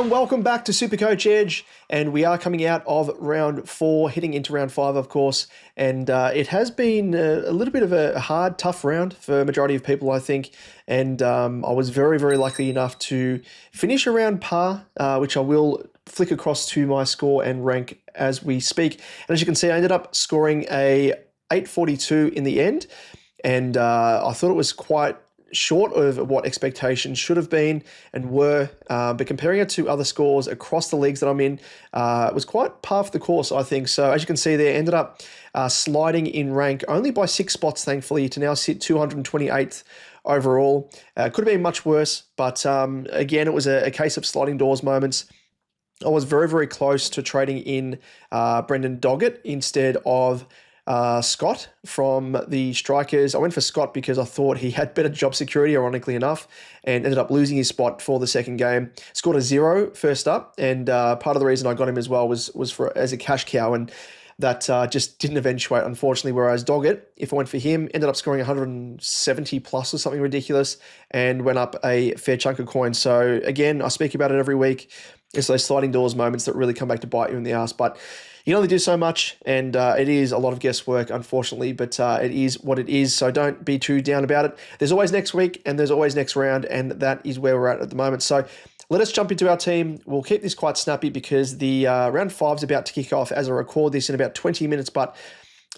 and welcome back to SuperCoach Edge, and we are coming out of round 4, heading into round 5, of course, and it has been a little bit of a hard, tough round for a majority of people, I think, and I was very, very lucky enough to finish around par, which I will flick across to my score and rank as we speak. And as you can see, I ended up scoring a 842 in the end, and I thought it was quite short of what expectations should have been and were, but comparing it to other scores across the leagues that I'm in, it was quite par for the course, I think. So as you can see there, ended up sliding in rank only by 6 spots, thankfully, to now sit 228th overall. Could have been much worse, but again, it was a case of sliding doors moments. I was very, very close to trading in Brendan Doggett instead of Scott from the Strikers. I went for Scott because I thought he had better job security, ironically enough, and ended up losing his spot for the second game. Scored a 0 first up, and part of the reason I got him as well was for as a cash cow, and that just didn't eventuate, unfortunately, whereas Doggett, if I went for him, ended up scoring 170 plus or something ridiculous and went up a fair chunk of coin. So again, I speak about it every week. It's those sliding doors moments that really come back to bite you in the ass, but you can only do so much, and it is a lot of guesswork, unfortunately, but it is what it is, so don't be too down about it. There's always next week, and there's always next round, and that is where we're at the moment. So let us jump into our team. We'll keep this quite snappy because the round 5 is about to kick off as I record this in about 20 minutes, but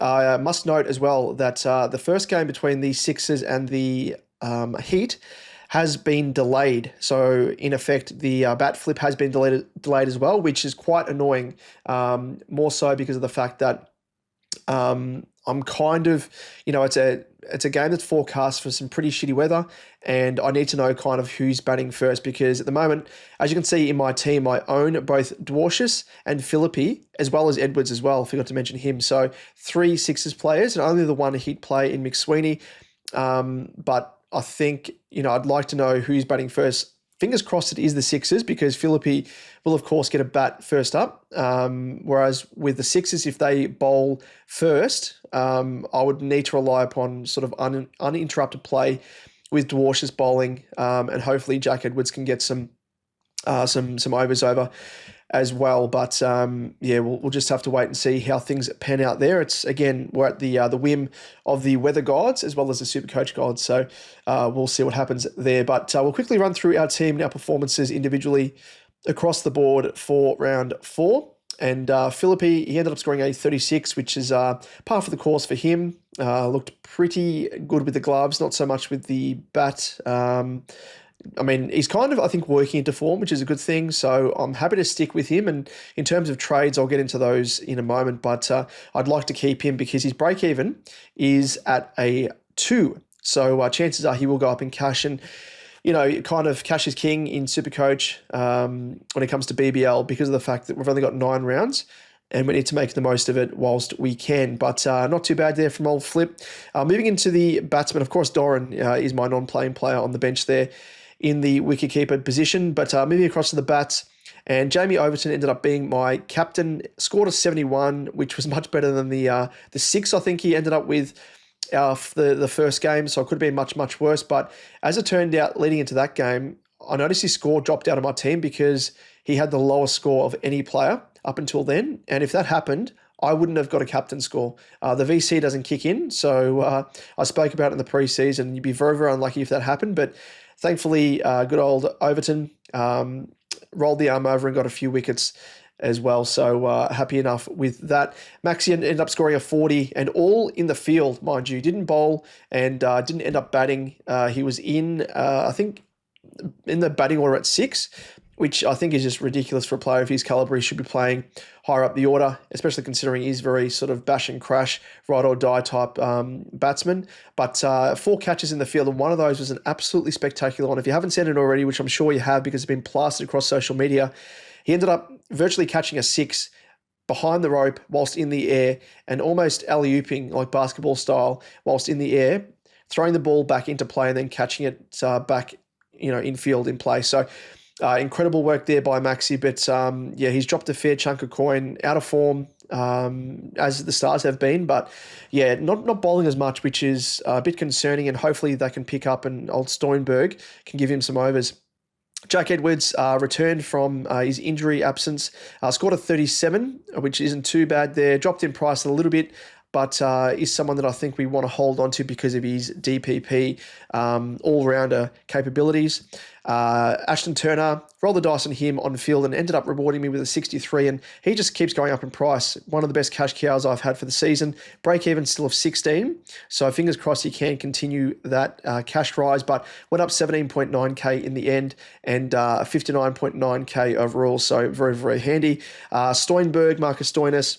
I must note as well that the first game between the Sixers and the Heat has been delayed. So in effect, the bat flip has been delayed as well, which is quite annoying, more so because of the fact that I'm kind of, it's a game that's forecast for some pretty shitty weather, and I need to know kind of who's batting first, because at the moment, as you can see in my team, I own both Dwarshuis and Philippi, as well as Edwards as well, forgot to mention him. So 3 Sixers players and only the 1 Heat player in McSweeney, but I think, I'd like to know who's batting first. Fingers crossed it is the Sixers, because Philippi will, of course, get a bat first up. Whereas with the Sixers, if they bowl first, I would need to rely upon sort of uninterrupted play with Dwarshuis bowling, and hopefully Jack Edwards can get some overs over as well. But we'll just have to wait and see how things pan out there. It's, again, we're at the whim of the weather gods as well as the SuperCoach gods, so we'll see what happens there. But we'll quickly run through our team and our performances individually across the board for round 4. And Philippi, he ended up scoring a 36, which is par for the course for him. Looked pretty good with the gloves, not so much with the bat. He's kind of, I think, working into form, which is a good thing. So I'm happy to stick with him. And in terms of trades, I'll get into those in a moment. But I'd like to keep him because his break even is at a 2. So chances are he will go up in cash. And, kind of cash is king in SuperCoach when it comes to BBL, because of the fact that we've only got 9 rounds. And we need to make the most of it whilst we can. But not too bad there from old Flip. Moving into the batsman, of course, Doran is my non-playing player on the bench there in the wicketkeeper position. But moving across to the bats, and Jamie Overton ended up being my captain, scored a 71, which was much better than the 6 I think he ended up with the first game. So it could have been much, much worse. But as it turned out, leading into that game, I noticed his score dropped out of my team because he had the lowest score of any player up until then. And if that happened, I wouldn't have got a captain score. The VC doesn't kick in. So I spoke about it in the preseason. You'd be very, very unlucky if that happened. But thankfully, good old Overton rolled the arm over and got a few wickets as well. So happy enough with that. Maxi ended up scoring a 40, and all in the field, mind you. Didn't bowl and didn't end up batting. He was in, I think, in the batting order at 6, which I think is just ridiculous for a player of his caliber. He should be playing higher up the order, especially considering he's very sort of bash and crash, ride or die type batsman. But 4 catches in the field, and one of those was an absolutely spectacular one. If you haven't seen it already, which I'm sure you have because it's been plastered across social media, he ended up virtually catching a 6 behind the rope whilst in the air and almost alley-ooping like basketball style whilst in the air, throwing the ball back into play and then catching it back, infield in play. So incredible work there by Maxi, but he's dropped a fair chunk of coin, out of form as the Stars have been, but not bowling as much, which is a bit concerning, and hopefully they can pick up and old Steinberg can give him some overs. Jack Edwards returned from his injury absence, scored a 37, which isn't too bad there. Dropped in price a little bit, but is someone that I think we want to hold on to because of his DPP all-rounder capabilities. Ashton Turner, rolled the dice on him on field and ended up rewarding me with a 63, and he just keeps going up in price. One of the best cash cows I've had for the season. Break even still of 16, so fingers crossed he can continue that cash rise, but went up 17.9k in the end and 59.9k overall, so very, very handy. Stoinberg, Marcus Stoinis,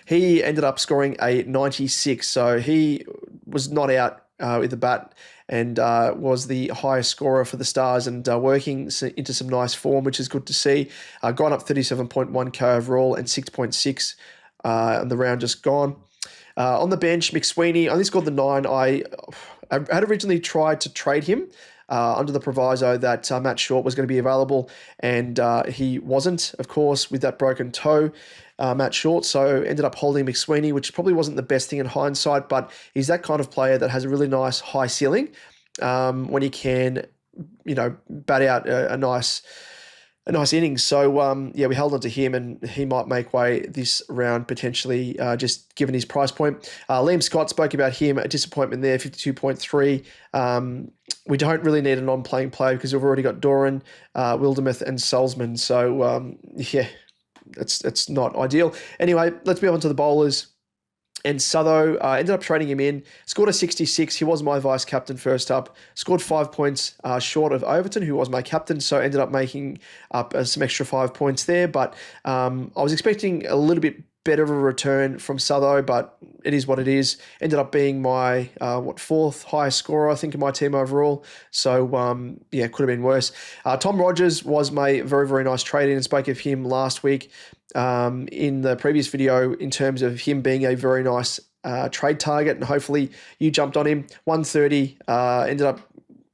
he ended up scoring a 96, so he was not out with the bat and was the highest scorer for the Stars and working into some nice form, which is good to see. Gone up 37.1k overall and 6.6 on the round just gone. On the bench, McSweeney only scored the 9. I had originally tried to trade him under the proviso that Matt Short was going to be available, and he wasn't, of course, with that broken toe. Matt Short, so ended up holding McSweeney, which probably wasn't the best thing in hindsight, but he's that kind of player that has a really nice high ceiling when he can, bat out a nice innings. So, we held on to him, and he might make way this round potentially, just given his price point. Liam Scott, spoke about him, a disappointment there, 52.3. We don't really need a non-playing player because we've already got Doran, Wildermuth, and Salzman. So, it's not ideal. Anyway, let's move on to the bowlers. And Sutho ended up trading him in, scored a 66. He was my vice captain first up, scored 5 points short of Overton, who was my captain, so ended up making up some extra 5 points there. But I was expecting a little bit better of a return from Sutho, but it is what it is. Ended up being my, fourth highest scorer, I think, in my team overall. So, could have been worse. Tom Rogers was my very, very nice trade in, and spoke of him last week in the previous video in terms of him being a very nice trade target, and hopefully you jumped on him. 130, ended up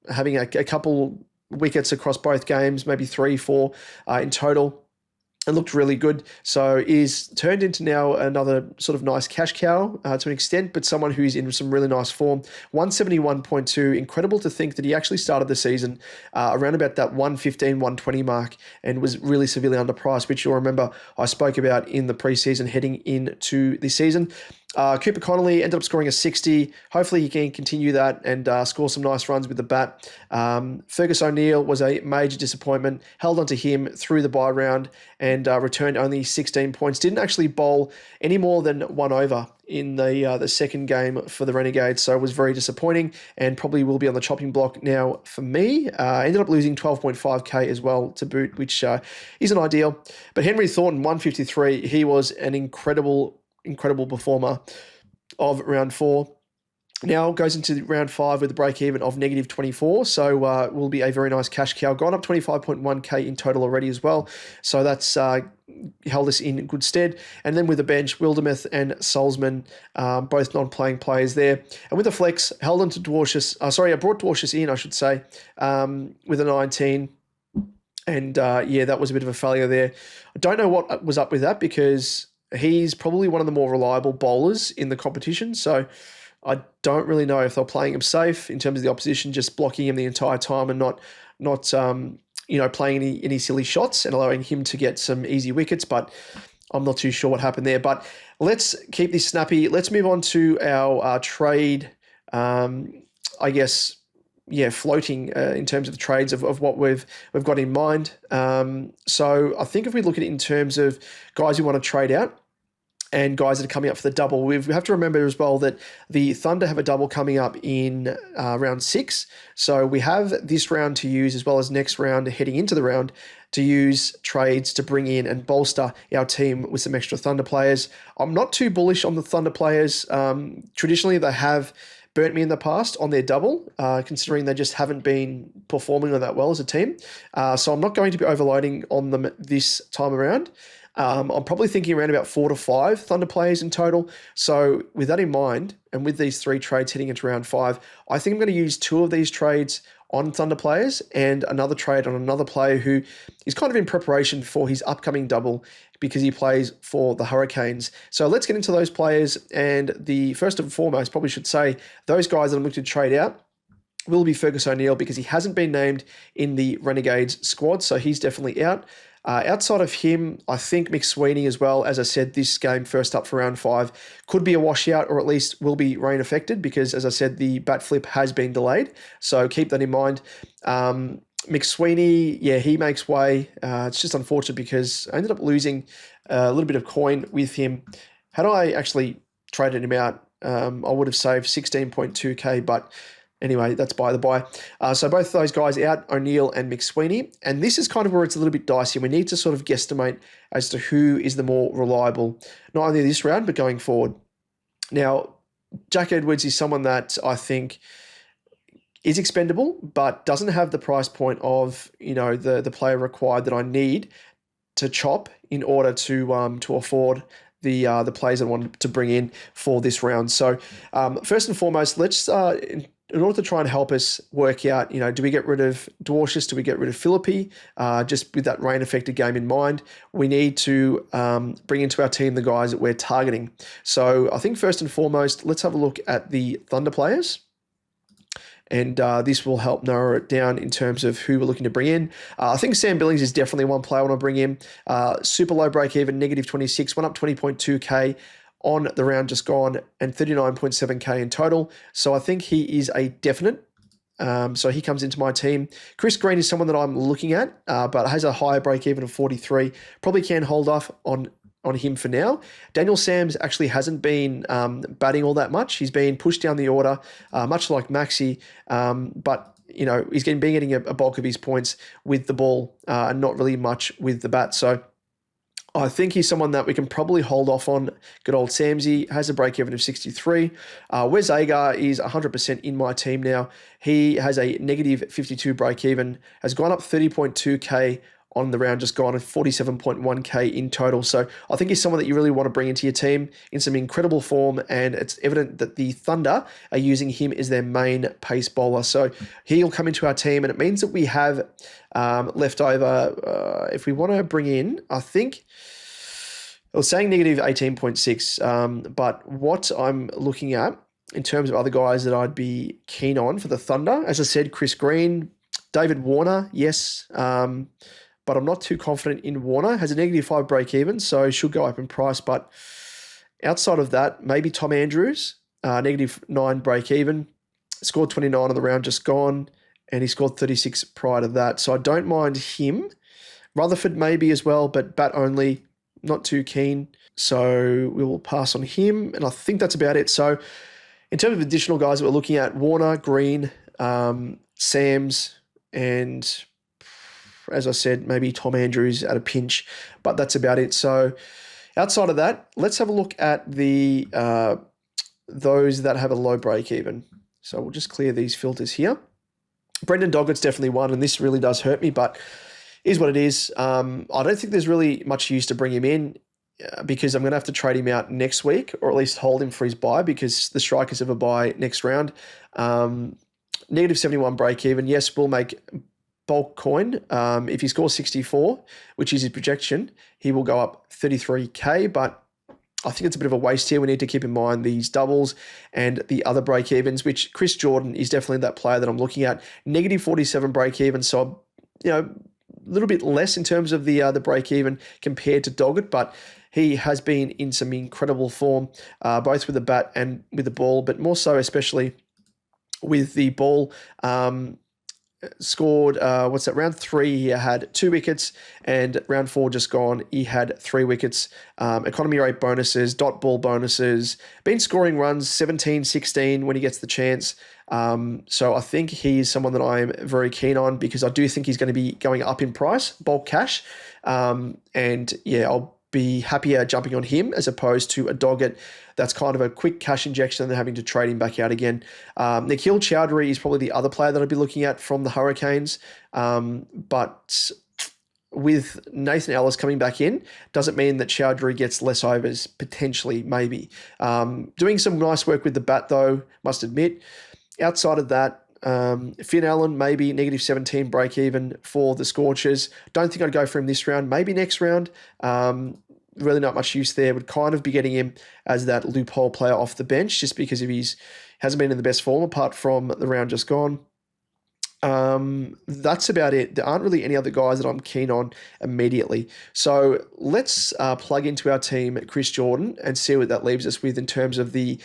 having a couple wickets across both games, maybe 3, 4 in total. And looked really good. So is turned into now another sort of nice cash cow to an extent, but someone who's in some really nice form. 171.2, incredible to think that he actually started the season around about that 115, 120 mark and was really severely underpriced, which you'll remember I spoke about in the preseason heading into the season. Cooper Connolly ended up scoring a 60. Hopefully he can continue that and score some nice runs with the bat. Fergus O'Neill was a major disappointment. Held onto him through the bye round and returned only 16 points. Didn't actually bowl any more than 1 over in the second game for the Renegades, so it was very disappointing and probably will be on the chopping block now for me. Ended up losing 12.5k as well to boot, which isn't ideal. But Henry Thornton, 153, he was an incredible performer of round 4. Now goes into round 5 with a break even of negative 24. So will be a very nice cash cow. Gone up 25.1k in total already as well. So that's held us in good stead. And then with the bench, Wildermuth and Salzman, both non-playing players there. And with the flex, held on to Dwarshus. I brought Dwarshus in, I should say, with a 19. And that was a bit of a failure there. I don't know what was up with that because he's probably one of the more reliable bowlers in the competition. So I don't really know if they're playing him safe in terms of the opposition, just blocking him the entire time and not playing any silly shots and allowing him to get some easy wickets. But I'm not too sure what happened there. But let's keep this snappy. Let's move on to our trade, floating in terms of the trades of what we've got in mind. So I think if we look at it in terms of guys who want to trade out, and guys that are coming up for the double, we have to remember as well that the Thunder have a double coming up in round 6. So we have this round to use as well as next round heading into the round to use trades to bring in and bolster our team with some extra Thunder players. I'm not too bullish on the Thunder players. Traditionally, they have burnt me in the past on their double, considering they just haven't been performing on that well as a team. So I'm not going to be overloading on them this time around. I'm probably thinking around about 4 to 5 Thunder players in total. So with that in mind, and with these 3 trades heading into round 5, I think I'm going to use 2 of these trades on Thunder players and another trade on another player who is kind of in preparation for his upcoming double because he plays for the Hurricanes. So let's get into those players. And the first and foremost, probably should say, those guys that I'm looking to trade out will be Fergus O'Neill because he hasn't been named in the Renegades squad, so he's definitely out. Outside of him, I think McSweeney as well. As I said, this game first up for round 5 could be a washout, or at least will be rain affected because, as I said, the bat flip has been delayed. So keep that in mind. McSweeney, yeah, he makes way. It's just unfortunate because I ended up losing a little bit of coin with him. Had I actually traded him out, I would have saved 16.2k, but anyway, that's by the by. So both of those guys out, O'Neill and McSweeney. And this is kind of where it's a little bit dicey. We need to sort of guesstimate as to who is the more reliable, not only this round, but going forward. Now, Jack Edwards is someone that I think is expendable, but doesn't have the price point of, the player required that I need to chop in order to afford the players I want to bring in for this round. So first and foremost, let's in order to try and help us work out, do we get rid of Dwarcius? Do we get rid of Philippi? Just with that rain-affected game in mind, we need to bring into our team the guys that we're targeting. So I think first and foremost, let's have a look at the Thunder players. And this will help narrow it down in terms of who we're looking to bring in. I think Sam Billings is definitely one player I want to bring in. Super low break even, negative 26, went up 20.2k on the round just gone, and 39.7k in total. So I think he is a definite. So he comes into my team. Chris Green is someone that I'm looking at, but has a higher break even of 43. Probably can hold off on him for now. Daniel Sams actually hasn't been batting all that much. He's been pushed down the order, much like Maxi, but he's been getting a bulk of his points with the ball and not really much with the bat. So I think he's someone that we can probably hold off on. Good old Samsy has a break-even of 63. Wes Agar is 100% in my team now. He has a negative 52 break-even, has gone up 30.2k on the round just gone, and 47.1k in total. So I think he's someone that you really want to bring into your team in some incredible form, and it's evident that the Thunder are using him as their main pace bowler. So he'll come into our team, and it means that we have left over, if we want to bring in, I think, I was saying negative 18.6, but what I'm looking at in terms of other guys that I'd be keen on for the Thunder, as I said, Chris Green, David Warner, yes, but I'm not too confident in Warner. Has a negative 5 break even, so should go up in price. But outside of that, maybe Tom Andrews, negative 9 break even, scored 29 on the round just gone, and he scored 36 prior to that. So I don't mind him. Rutherford maybe as well, but bat only, not too keen. So we will pass on him, and I think that's about it. So in terms of additional guys that we're looking at, Warner, Green, Sams, and as I said, maybe Tom Andrews at a pinch, but that's about it. So outside of that, let's have a look at the those that have a low break even. So we'll just clear these filters here. Brendan Doggett's definitely one, and this really does hurt me, but is what it is. I don't think there's really much use to bring him in because I'm going to have to trade him out next week, or at least hold him for his bye because the Strikers have a bye next round. Negative 71 break even. Yes, we'll make bulk coin. If he scores 64, which is his projection, he will go up 33k, but I think it's a bit of a waste here. We need to keep in mind these doubles and the other break evens, which Chris Jordan is definitely that player that I'm looking at. Negative 47 break even, so a little bit less in terms of the break even compared to Doggett, but he has been in some incredible form, both with the bat and with the ball, but more so especially with the ball. Scored, round 3, he had 2 wickets, and round 4 just gone, he had 3 wickets. Economy rate bonuses, dot ball bonuses, been scoring runs, 17, 16 when he gets the chance. So I think he's someone that I'm very keen on because I do think he's going to be going up in price, bulk cash. And yeah, I'll be happier jumping on him as opposed to a Doggett that's kind of a quick cash injection and having to trade him back out again. Nikhil Chowdhury is probably the other player that I'd be looking at from the Hurricanes. But with Nathan Ellis coming back in, doesn't mean that Chowdhury gets less overs, potentially, maybe. Doing some nice work with the bat, though, must admit. Outside of that, Finn Allen, maybe negative 17 break even for the Scorchers. Don't think I'd go for him this round, maybe next round. Really not much use there. Would kind of be getting him as that loophole player off the bench just because of hasn't been in the best form apart from the round just gone. That's about it. There aren't really any other guys that I'm keen on immediately. So let's plug into our team Chris Jordan and see what that leaves us with in terms of the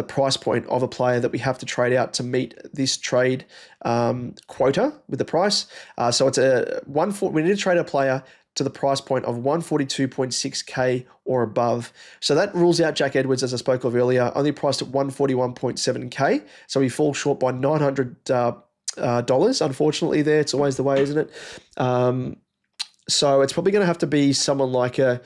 price point of a player that we have to trade out to meet this trade quota with the price. So it's we need to trade a player to the price point of 142.6K or above. So that rules out Jack Edwards, as I spoke of earlier, only priced at 141.7K. So he falls short by $900, unfortunately. There, it's always the way, isn't it? So it's probably going to have to be someone like a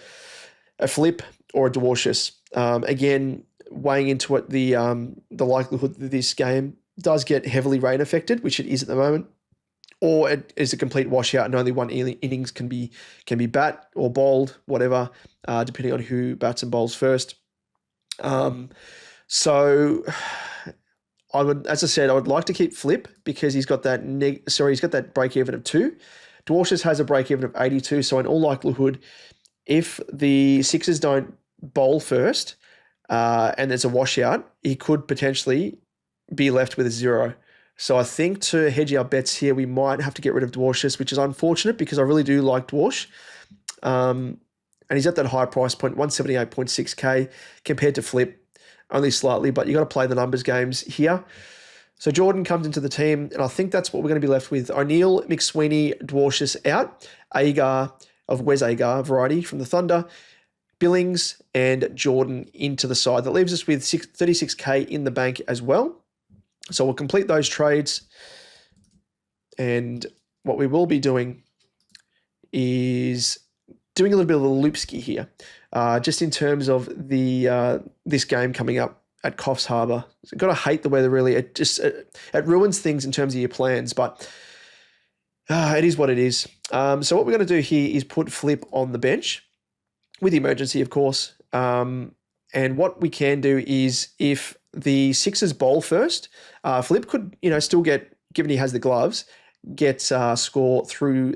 Flip or a Dwarcius. Again, weighing into it, the likelihood that this game does get heavily rain affected, which it is at the moment, or it is a complete washout and only one innings can be bat or bowled, whatever, depending on who bats and bowls first. So I would, as I said, I would like to keep Flip because he's got that he's got that break even of 2. Dwarcius has a break even of 82. So in all likelihood, if the Sixers don't bowl first and there's a washout, he could potentially be left with a 0. So I think to hedge our bets here, we might have to get rid of Dwarcius, which is unfortunate because I really do like Dwarsh. And he's at that high price point, 178.6K compared to Flip, only slightly, but you got to play the numbers games here. So Jordan comes into the team, and I think that's what we're going to be left with. O'Neill, McSweeney, Dwarcius out, Agar of Wes Agar variety from the Thunder, Billings and Jordan into the side. That leaves us with 36K in the bank as well. So we'll complete those trades, and what we will be doing is doing a little bit of a loopski here, just in terms of the this game coming up at Coffs Harbour. So got to hate the weather, really. It just it ruins things in terms of your plans, but it is what it is. So what we're going to do here is put Flip on the bench with the emergency, of course. And what we can do is if the Sixers bowl first, Flip could, still get, given he has the gloves, get score through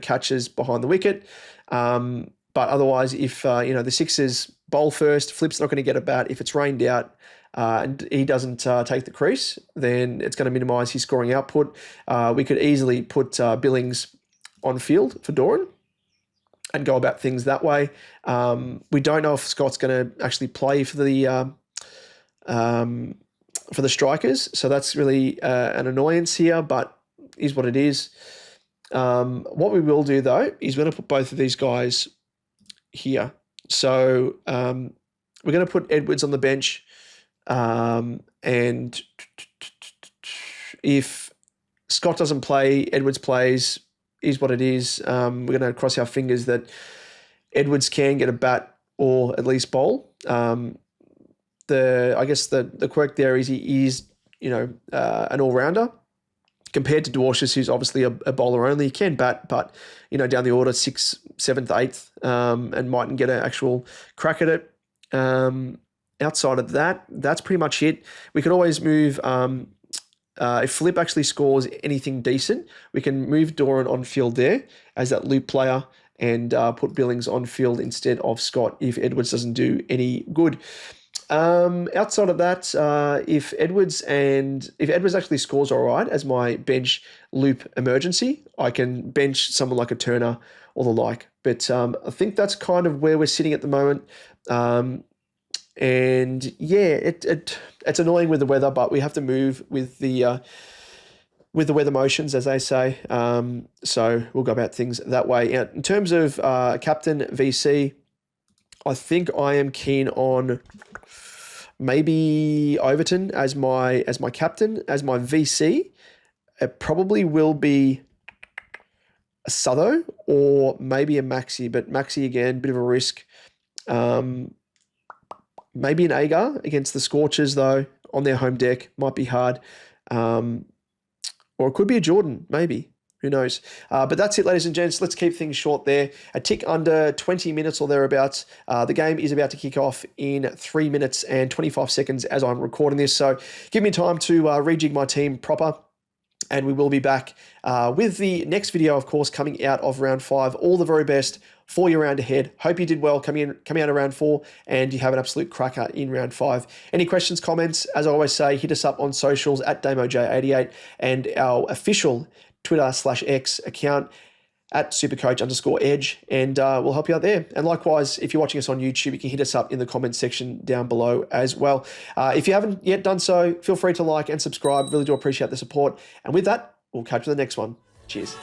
catches behind the wicket. But otherwise, if, the Sixers bowl first, Flip's not going to get a bat. If it's rained out and he doesn't take the crease, then it's going to minimise his scoring output. We could easily put Billings on field for Doran and go about things that way. We don't know if Scott's going to actually play for the strikers, so that's really an annoyance here, but is what it is. What we will do though is we're going to put both of these guys here. So we're going to put Edwards on the bench, and if Scott doesn't play, Edwards plays, is what it is. We're going to cross our fingers that Edwards can get a bat or at least bowl. I guess the quirk there is he is, an all-rounder compared to Dwarcius, who's obviously a bowler only. He can bat, but, down the order 6th, 7th, 8th, and mightn't get an actual crack at it. Outside of that, that's pretty much it. We could always move, if Flip actually scores anything decent, we can move Doran on field there as that loop player and put Billings on field instead of Scott if Edwards doesn't do any good. Outside of that, if Edwards actually scores all right as my bench loop emergency, I can bench someone like a Turner or the like. But I think that's kind of where we're sitting at the moment. And yeah, it's annoying with the weather, but we have to move with the weather motions, as they say. So we'll go about things that way. In terms of captain VC, I think I am keen on maybe Overton as my captain. As my VC, it probably will be a Sutho or maybe a Maxi, but Maxi again, bit of a risk. Maybe an Agar against the Scorchers though on their home deck might be hard, or it could be a Jordan maybe. Who knows? But that's it, ladies and gents. Let's keep things short there. A tick under 20 minutes or thereabouts. The game is about to kick off in 3 minutes and 25 seconds as I'm recording this. So give me time to rejig my team proper. And we will be back with the next video, of course, coming out of round 5. All the very best for your round ahead. Hope you did well coming out of round 4 and you have an absolute cracker in round 5. Any questions, comments, as I always say, hit us up on socials at DamoJ88 and our official Twitter/X account at supercoach_edge, and we'll help you out there. And likewise, if you're watching us on YouTube, you can hit us up in the comments section down below as well. If you haven't yet done so, feel free to like and subscribe. Really do appreciate the support. And with that, we'll catch you in the next one. Cheers.